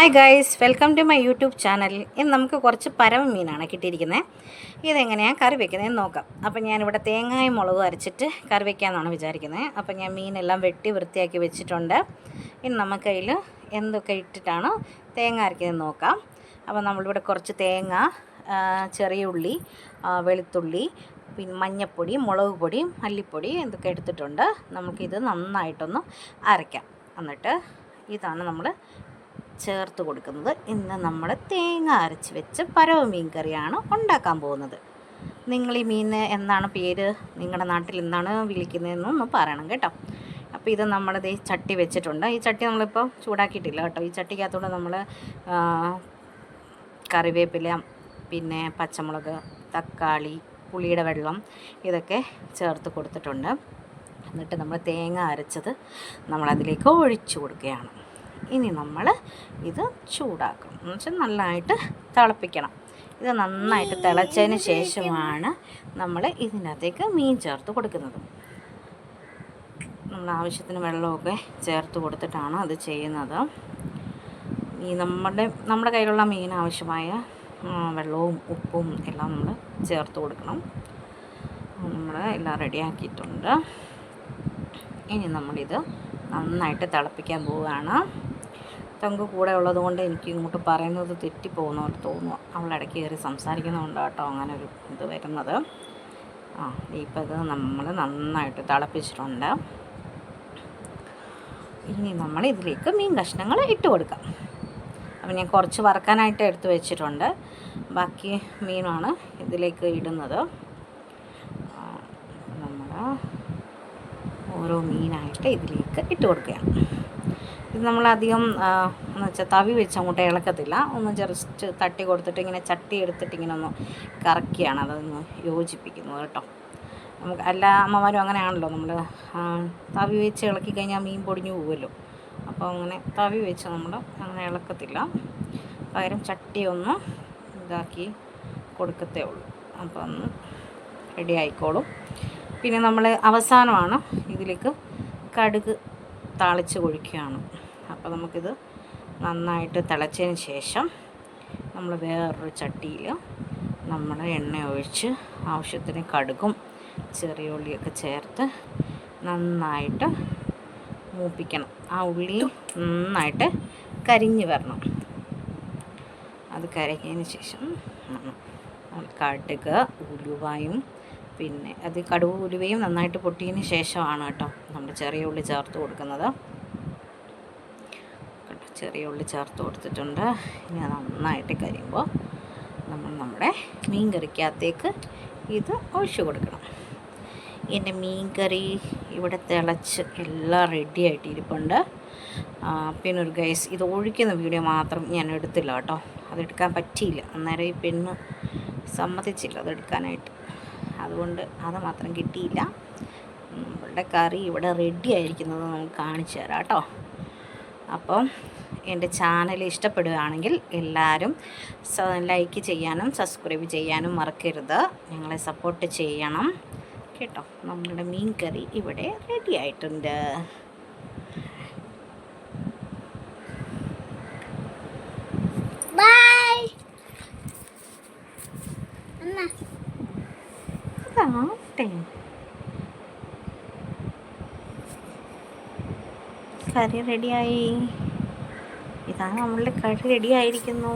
Hi guys, welcome to my YouTube channel. ഇന്ന് നമുക്ക് കുറച്ച് പരവ മീനാണ് കിട്ടിയിരിക്കുന്നത്. ഇതെങ്ങനെയാണ് കറി വെക്കുന്നതെന്ന് നോക്കാം. അപ്പോൾ ഞാനിവിടെ തേങ്ങയും മുളകും അരച്ചിട്ട് കറി വയ്ക്കാമെന്നാണ് വിചാരിക്കുന്നത്. അപ്പോൾ ഞാൻ മീനെല്ലാം വെട്ടി വൃത്തിയാക്കി വെച്ചിട്ടുണ്ട്. ഇനി നമുക്കതിൽ എന്തൊക്കെ ഇട്ടിട്ടാണ് തേങ്ങ അരയ്ക്കുന്നതെന്ന് നോക്കാം. അപ്പോൾ നമ്മളിവിടെ കുറച്ച് തേങ്ങ, ചെറിയ ഉള്ളി, വെളുത്തുള്ളി, പിന്നെ മഞ്ഞൾപ്പൊടി, മുളക് പൊടി, മല്ലിപ്പൊടി എന്തൊക്കെ എടുത്തിട്ടുണ്ട്. നമുക്കിത് നന്നായിട്ടൊന്ന് അരയ്ക്കാം. എന്നിട്ട് ഇതാണ് നമ്മൾ ചേർത്ത് കൊടുക്കുന്നത്. ഇന്ന് നമ്മൾ തേങ്ങ അരച്ച് വെച്ച് പരവ മീൻ കറിയാണ് ഉണ്ടാക്കാൻ പോകുന്നത്. നിങ്ങൾ ഈ മീൻ എന്താണ് പേര്, നിങ്ങളുടെ നാട്ടിൽ എന്താണ് വിളിക്കുന്നതെന്നൊന്ന് പറയണം കേട്ടോ. അപ്പോൾ ഇത് നമ്മളിത് ഈ ചട്ടി വെച്ചിട്ടുണ്ട്. ഈ ചട്ടി നമ്മളിപ്പോൾ ചൂടാക്കിയിട്ടില്ല കേട്ടോ. ഈ ചട്ടിക്കകത്തോടെ നമ്മൾ കറിവേപ്പില, പിന്നെ പച്ചമുളക്, തക്കാളി, പുളിയുടെ വെള്ളം ഇതൊക്കെ ചേർത്ത് കൊടുത്തിട്ടുണ്ട്. എന്നിട്ട് നമ്മൾ തേങ്ങ അരച്ചത് നമ്മളതിലേക്ക് ഒഴിച്ചു കൊടുക്കുകയാണ്. ഇനി നമ്മൾ ഇത് ചൂടാക്കും എന്ന് വെച്ചാൽ നല്ലതായിട്ട് തിളപ്പിക്കണം. ഇത് നന്നായിട്ട് തിളച്ചതിന് ശേഷമാണ് നമ്മൾ ഇതിനകത്തേക്ക് മീൻ ചേർത്ത് കൊടുക്കുന്നത്. നമ്മൾ ആവശ്യത്തിന് വെള്ളമൊക്കെ ചേർത്ത് കൊടുത്തിട്ടാണ് അത് ചെയ്യുന്നത്. ഈ നമ്മുടെ കയ്യിലുള്ള മീൻ ആവശ്യമായ വെള്ളവും ഉപ്പും എല്ലാം നമ്മൾ ചേർത്ത് കൊടുക്കണം. നമ്മൾ എല്ലാം റെഡിയാക്കിയിട്ടുണ്ട്. ഇനി നമ്മളിത് നന്നായിട്ട് തിളപ്പിക്കാൻ പോവുകയാണ്. തങ്കു കൂടെ ഉള്ളത് കൊണ്ട് എനിക്ക് ഇങ്ങോട്ട് പറയുന്നത് തെറ്റിപ്പോകുന്ന പോലെ തോന്നുക. അവളിടയ്ക്ക് കയറി സംസാരിക്കുന്നതുകൊണ്ട് കേട്ടോ അങ്ങനെ ഒരു ഇത് വരുന്നത്. ഇപ്പോൾ ഇത് നമ്മൾ നന്നായിട്ട് തിളപ്പിച്ചിട്ടുണ്ട്. ഇനി നമ്മൾ ഇതിലേക്ക് മീൻ കഷ്ണങ്ങൾ ഇട്ട് കൊടുക്കാം. അപ്പോൾ ഞാൻ കുറച്ച് വറക്കാനായിട്ട് എടുത്ത് വെച്ചിട്ടുണ്ട്. ബാക്കി മീനാണ് ഇതിലേക്ക് ഇടുന്നത്. നമ്മൾ ഓരോ മീനായിട്ട് ഇതിലേക്ക് ഇട്ട് കൊടുക്കുകയാണ്. ഇത് നമ്മളധികം എന്ന് വെച്ചാൽ തവി വെച്ച് അങ്ങോട്ട് ഇളക്കത്തില്ല. ഒന്ന് ജസ്റ്റ് തട്ടി കൊടുത്തിട്ട് ഇങ്ങനെ ചട്ടി എടുത്തിട്ട് ഇങ്ങനെ ഒന്ന് കറക്കിയാണ് അതൊന്ന് യോജിപ്പിക്കുന്നത് കേട്ടോ. നമുക്ക് എല്ലാ അമ്മമാരും അങ്ങനെയാണല്ലോ, നമ്മൾ തവി വെച്ച് ഇളക്കി കഴിഞ്ഞാൽ മീൻ പൊടിഞ്ഞു പോകുമല്ലോ. അപ്പോൾ അങ്ങനെ തവി വെച്ച് നമ്മൾ അങ്ങനെ ഇളക്കത്തില്ല. പകരം ചട്ടി ഒന്ന് ഇതാക്കി കൊടുക്കത്തേ ഉള്ളൂ. അപ്പോൾ ഒന്ന് റെഡി ആയിക്കോളും. പിന്നെ നമ്മൾ അവസാനമാണ് ഇതിലേക്ക് കടുക് താളിച്ച് ഒഴിക്കുകയാണ്. അപ്പോൾ നമുക്കിത് നന്നായിട്ട് തിളച്ചതിന് ശേഷം നമ്മൾ വേറൊരു ചട്ടിയിൽ നമ്മൾ എണ്ണ ഒഴിച്ച് ആവശ്യത്തിന് കടുകും ചെറിയ ഉള്ളിയൊക്കെ ചേർത്ത് നന്നായിട്ട് മൂപ്പിക്കണം. ആ ഉള്ളി നന്നായിട്ട് കരിഞ്ഞ് വരണം. അത് കരിഞ്ഞതിന് ശേഷം കടുക്, ഉലുവയും പിന്നെ അത് കടുക് ഉലുവയും നന്നായിട്ട് പൊട്ടിയതിന് ശേഷമാണ് കേട്ടോ നമ്മൾ ചെറിയ ഉള്ളി ചേർത്ത് കൊടുക്കുന്നത്. ചെറിയ ഉള്ളി ചേർത്ത് കൊടുത്തിട്ടുണ്ട്. ഇനി നന്നായിട്ട് കരിയുമ്പോൾ നമ്മൾ നമ്മുടെ മീൻ കറിക്കകത്തേക്ക് ഇത് ഒഴിച്ചു കൊടുക്കണം. എൻ്റെ മീൻ കറി ഇവിടെ തിളച്ച് എല്ലാം റെഡി ആയിട്ട് ഇരിപ്പുണ്ട്. പിന്നെ ഒരു ഗൈസ്, ഇത് ഒഴിക്കുന്ന വീഡിയോ മാത്രം ഞാൻ എടുത്തില്ല കേട്ടോ. അതെടുക്കാൻ പറ്റിയില്ല. അന്നേരം ഈ പെണ്ണ് സമ്മതിച്ചില്ല അതെടുക്കാനായിട്ട്. അതുകൊണ്ട് അത് മാത്രം കിട്ടിയില്ല. നമ്മളുടെ കറി ഇവിടെ റെഡി ആയിരിക്കുന്നത് നമുക്ക് കാണിച്ചു തരാം കേട്ടോ. അപ്പം എൻ്റെ ചാനൽ ഇഷ്ടപ്പെടുകയാണെങ്കിൽ എല്ലാവരും ലൈക്ക് ചെയ്യാനും സബ്സ്ക്രൈബ് ചെയ്യാനും മറക്കരുത്. ഞങ്ങളെ സപ്പോർട്ട് ചെയ്യണം കേട്ടോ. നമ്മളുടെ മീൻ കറി ഇവിടെ റെഡി ആയിട്ടുണ്ട്. കറി റെഡിയായി. ഇതാണ് നമ്മളുടെ കറി റെഡിയായിരിക്കുന്നു.